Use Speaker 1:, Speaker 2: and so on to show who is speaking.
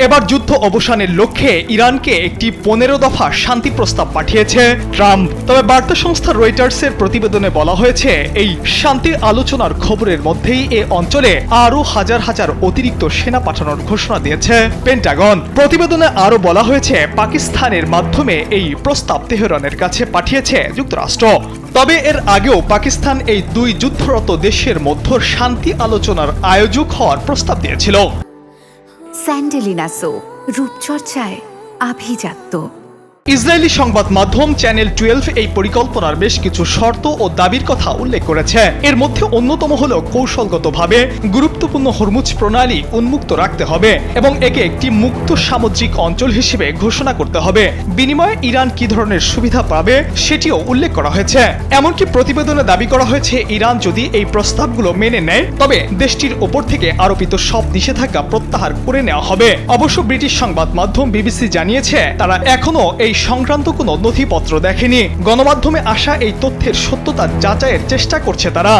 Speaker 1: এবার যুদ্ধ অবসানের লক্ষ্যে ইরানকে একটি 15 দফা শান্তি প্রস্তাব পাঠিয়েছে ট্রাম্প। তবে বার্তা সংস্থা রয়টার্সের প্রতিবেদনে বলা হয়েছে, এই শান্তি আলোচনার খবরের মধ্যেই এ অঞ্চলে আরও হাজার হাজার অতিরিক্ত সেনা পাঠানোর ঘোষণা দিয়েছে পেন্টাগন। প্রতিবেদনে আরও বলা হয়েছে, পাকিস্তানের মাধ্যমে এই প্রস্তাব তেহরানের কাছে পাঠিয়েছে যুক্তরাষ্ট্র। তবে এর আগেও পাকিস্তান এই দুই যুদ্ধরত দেশের মধ্যে শান্তি আলোচনার আয়োজক হওয়ার প্রস্তাব দিয়েছিল।
Speaker 2: স্যান্ডেলিনা সো, রূপচর্চায় আভিজাত্য।
Speaker 1: ইসরায়েলি সংবাদ মাধ্যম চ্যানেল 12 এই পরিকল্পনার বেশ কিছু শর্ত ও দাবির কথা উল্লেখ করেছে। এর মধ্যে অন্যতম হল কৌশলগতভাবে গুরুত্বপূর্ণ হরমুজ প্রণালী উন্মুক্ত রাখতে হবে এবং একে একটি মুক্ত সামুদ্রিক অঞ্চল হিসেবে ঘোষণা করতে হবে। বিনিময়ে ইরান কি ধরনের সুবিধা পাবে সেটিও উল্লেখ করা হয়েছে। এমনকি প্রতিবেদনে দাবি করা হয়েছে, ইরান যদি এই প্রস্তাবগুলো মেনে নেয় তবে দেশটির ওপর থেকে আরোপিত সব নিষেধাজ্ঞা প্রত্যাহার করে নেওয়া হবে। অবশ্য ব্রিটিশ সংবাদ মাধ্যম বিবিসি জানিয়েছে, তারা এখনো এই সংক্রান্ত কোনো নথিপত্র দেখেনি। গণমাধ্যমে আসা এই তথ্যের সত্যতা যাচাইয়ের চেষ্টা করছে তারা।